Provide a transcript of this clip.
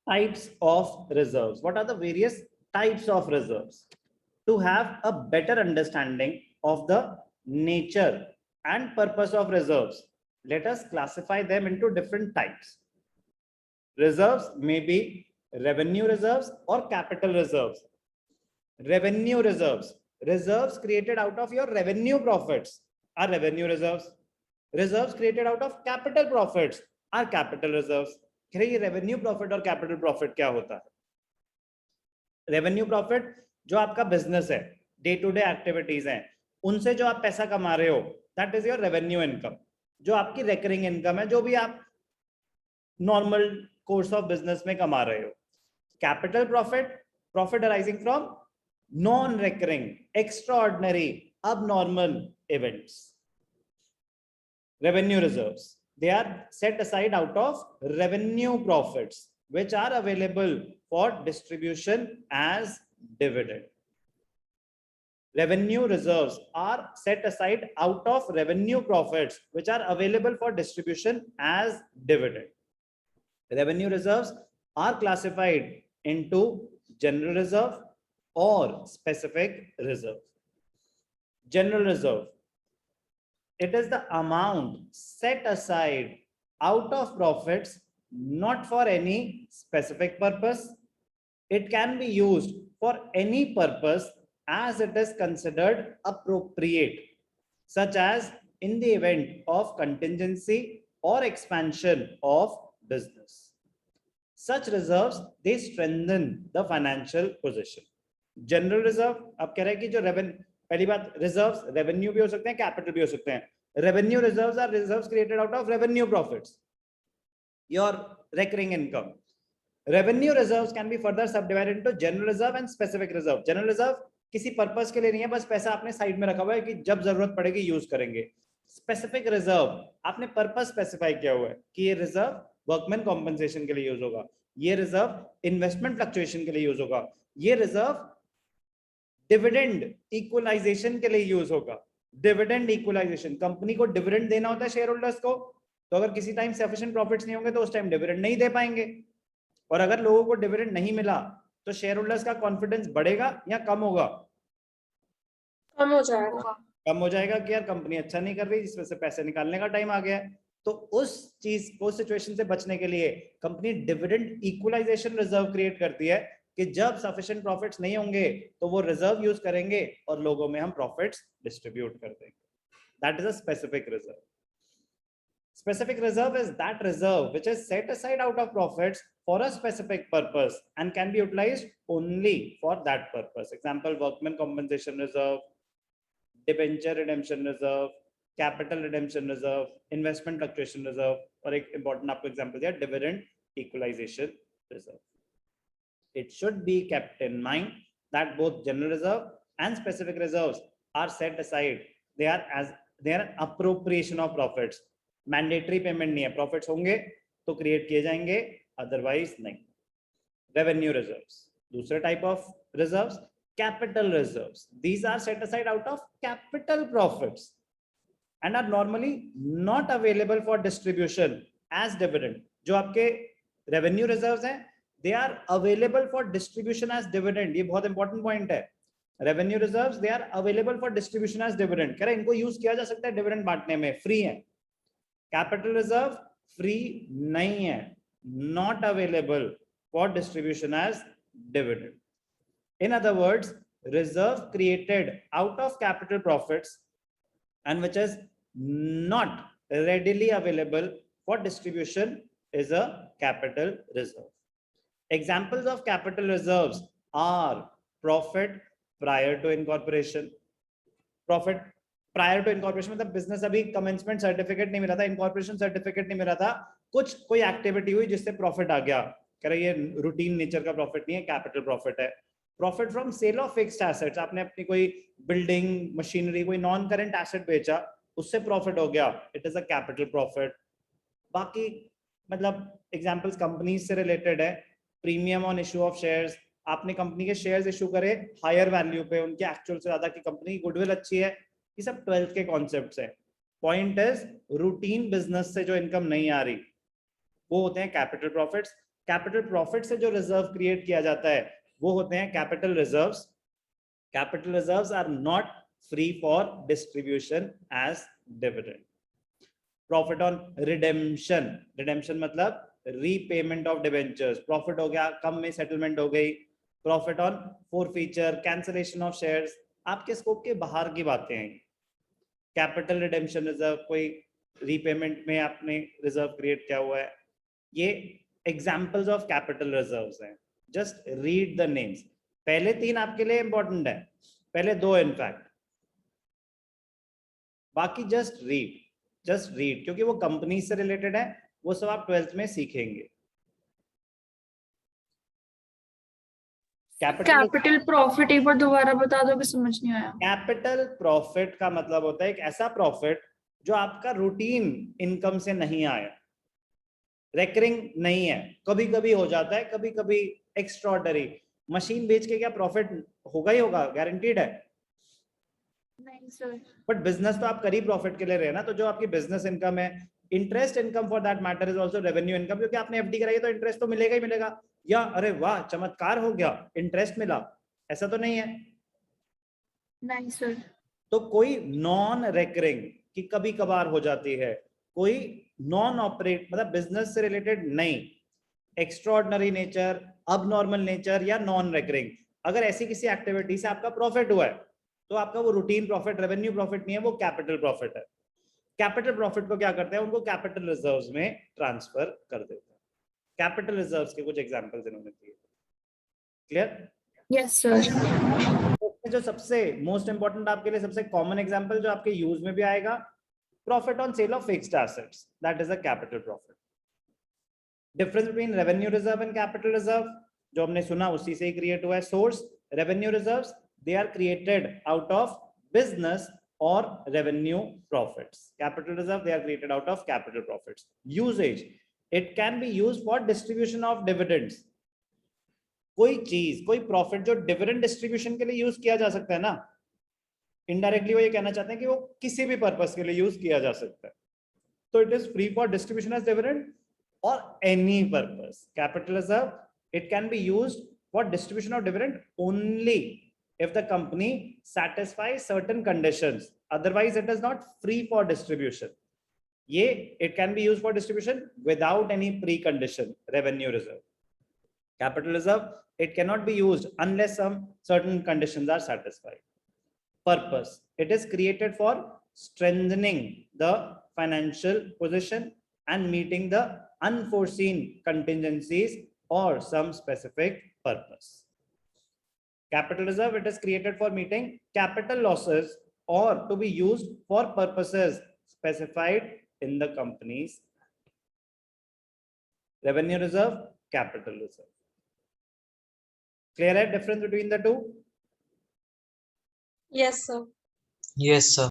Types of reserves. What are the various types of reserves? To have a better understanding of the nature and purpose of reserves, let us classify them into different types. Reserves may be revenue reserves or capital reserves. Revenue reserves, reserves created out of your revenue profits are revenue reserves. Reserves created out of capital profits are capital reserves. ये revenue profit और capital profit क्या होता है? Revenue profit जो आपका business है, day to day activities हैं, उनसे जो आप पैसा कमा रहे हो, that is your revenue income. जो आपकी रेकरिंग इनकम है, जो भी आप नॉर्मल कोर्स ऑफ बिजनेस में कमा रहे हो. Capital profit, profit arising from non recurring, extraordinary, abnormal events. Revenue reserves, they are set aside out of revenue profits which are available for distribution as dividend. Revenue reserves are set aside out of revenue profits which are available for distribution as dividend. Revenue reserves are classified into general reserve or specific reserve. General reserve, it is the amount set aside out of profits not for any specific purpose. It can be used for any purpose as it is considered appropriate, such as in the event of contingency or expansion of business. Such reserves, they strengthen the financial position. General reserve, अब कह रहे हैं कि जो revenue, पहली बात, reserves revenue भी हो सकते हैं, कैपिटल भी हो सकते हैं. Revenue reserves are reserves created out of revenue profits, your recurring income. Revenue reserves can be further subdivided into general reserve and specific reserve. General reserve किसी पर्पस के लिए नहीं है, बस पैसा आपने साइड में रखा हुआ है कि जब जरूरत पड़ेगी यूज करेंगे. स्पेसिफिक रिजर्व, आपने पर्पस स्पेसिफाई किया हुआ है कि ये रिजर्व वर्कमैन कॉम्पनसेशन के लिए यूज होगा, ये रिजर्व इन्वेस्टमेंट फ्लक्चुएशन के लिए यूज होगा, ये रिजर्व डिविडेंड इक्वलाइजेशन के लिए यूज होगा. डिविडेंड इक्वलाइजेशन, कंपनी को डिविडेंड देना होता है शेयर होल्डर्स को, तो अगर किसी टाइम सफिशिएंट प्रॉफिट्स नहीं होंगे तो उस टाइम डिविडेंड नहीं दे पाएंगे. और अगर लोगों को डिविडेंड नहीं मिला तो शेयर होल्डर्स का कॉन्फिडेंस बढ़ेगा या कम होगा? कम हो जाएगा. कम हो जाएगा कि यार कंपनी अच्छा नहीं कर रही, जिस वजह से पैसे निकालने का टाइम आ गया है. तो उस चीज, उस सिचुएशन से बचने के लिए company dividend equalisation reserve create करती है कि जब सफिशिएंट प्रॉफिट्स नहीं होंगे तो वो रिजर्व यूज करेंगे और लोगों में हम प्रॉफिट्स डिस्ट्रीब्यूट कर देंगे. That is a specific reserve. Specific reserve is that reserve which is set aside out of profits for a specific purpose and can be utilized only for that purpose. Example, workman compensation reserve, debenture redemption reserve, capital redemption reserve, investment fluctuation reserve, और एक important आपको example दिया, dividend equalization reserve. It should be kept in mind that both general reserve and specific reserves are set aside. They are an appropriation of profits. Mandatory payment नहीं है, profits होंगे तो create किए जाएंगे, otherwise नहीं. Revenue reserves, दूसरे type of reserves, capital reserves. These are set aside out of capital profits and are normally not available for distribution as dividend. जो आपके रेवेन्यू रिजर्व्स हैं, they are available for distribution as dividend. ये बहुत important point है. Revenue reserves, they are available for distribution as dividend. कह रहे हैं इनको यूज किया जा सकता है डिविडेंड बांटने में, फ्री है. कैपिटल रिजर्व फ्री नहीं है, not available for distribution as dividend. In other words, reserve created out of capital profits and which is not readily available for distribution is a capital reserve. Examples of capital reserves are profit prior to incorporation. Profit prior to incorporation मतलब business अभी commencement certificate नहीं मिला था, incorporation certificate नहीं मिला था, कुछ कोई एक्टिविटी हुई जिससे प्रॉफिट आ गया. कह रहे ये रूटीन नेचर का प्रॉफिट नहीं है, कैपिटल प्रॉफिट है. Profit from sale of fixed assets, आपने अपनी कोई बिल्डिंग, मशीनरी, कोई नॉन करंट एसेट बेचा, उससे प्रॉफिट हो गया, it is a capital profit. बाकी मतलब एग्जांपल्स कंपनीज से रिलेटेड है. Premium on issue of shares, आपने कंपनी के शेयर्स इशू करे हायर वैल्यू पे, उनके एक्चुअल से ज्यादा, की कंपनी की गुडविल अच्छी है, ये सब 12th के कॉन्सेप्ट्स है. पॉइंट इज रूटीन बिजनेस से जो इनकम नहीं आ रही वो होते हैं कैपिटल प्रॉफिट्स. कैपिटल प्रॉफिट से जो रिजर्व क्रिएट किया जाता है वो होते हैं capital reserves. Capital reserves are not free for distribution as dividend. Profit on redemption. Redemption मतलब रीपेमेंट ऑफ डिबेंचर्स. प्रॉफिट हो गया, कम में सेटलमेंट हो गई. Profit on forfeiture, cancellation of shares, आपके स्कोप के बाहर की बातें हैं. कैपिटल रिडेम्पशन रिजर्व, कोई रीपेमेंट में आपने रिजर्व क्रिएट किया हुआ है. ये एग्जांपल्स ऑफ कैपिटल रिजर्व्स हैं. Just read the names. पहले 3 आपके लिए इंपॉर्टेंट है, पहले 2 इनफैक्ट, बाकी जस्ट रीड क्योंकि वो कंपनी से रिलेटेड है, वो सब आप 12th में सीखेंगे. कैपिटल प्रॉफिट एक बार दोबारा बता दो कि समझ नहीं आया. कैपिटल प्रॉफिट का मतलब होता है एक ऐसा प्रॉफिट जो आपका रूटीन इनकम से नहीं आया, रेकरिंग नहीं है, कभी कभी हो जाता है, कभी कभी एक्स्ट्राऑर्डिनरी. मशीन बेच के क्या प्रॉफिट होगा ही होगा, गारंटीड है? नहीं सर. बट बिजनेस तो आप कर ही प्रॉफिट के लिए रहे हैं ना. तो जो आपकी बिजनेस इनकम है, interest income for that matter is also revenue income, क्योंकि आपने एफडी कराई है तो इंटरेस्ट तो मिलेगा ही मिलेगा. या अरे वाह चमत्कार हो गया, इंटरेस्ट मिला, ऐसा तो नहीं है. नहीं सर. तो कोई नॉन रेकरिंग की कभी कभार हो जाती है, कोई नॉन ऑपरेट मतलब बिजनेस से रिलेटेड नहीं, एक्स्ट्राऑर्डिनरी नेचर, अब नॉर्मल नेचर या नॉन रेकरिंग, अगर ऐसी किसी एक्टिविटी से आपका प्रॉफिट हुआ है तो आपका वो रूटीन प्रॉफिट, रेवेन्यू प्रॉफिट नहीं है, वो कैपिटल प्रॉफिट है. कैपिटल प्रॉफिट को क्या करते हैं, उनको कैपिटल रिजर्व्स में ट्रांसफर कर देते हैं. कैपिटल रिजर्व्स के कुछ एग्जांपल्स इन्होंने दिए. क्लियर? Yes sir. जो सबसे मोस्ट इंपॉर्टेंट आपके लिए सबसे कॉमन एग्जांपल जो आपके यूज में भी आएगा, profit on sale of fixed assets, that is a capital profit. Difference between revenue reserve and capital reserve जो हमने सुना उसी से ही क्रिएट हुआ है. Source, revenue reserves, they are created out of business or revenue profits. Capital reserve, they are created out of capital profits. Usage, it can be used for distribution of dividends. कोई चीज, कोई profit जो dividend distribution के लिए use किया जा सकता है ना, इनडायरेक्टली वो ये कहना चाहते हैं कि वो किसी भी पर्पस के लिए यूज किया जा सकता है. तो it is free for distribution as dividend और any purpose. Capital reserve, it can be used for distribution of dividend only if the company satisfies certain conditions, otherwise it is not free for distribution. It can be used for distribution without any precondition. Revenue reserve. Capital reserve, it cannot be used unless some certain conditions are satisfied. Purpose, it is created for strengthening the financial position and meeting the unforeseen contingencies or some specific purpose. Capital reserve, it is created for meeting capital losses or to be used for purposes specified in the company's. Revenue reserve, capital reserve. Clear है difference between the two? Yes sir. Yes, sir.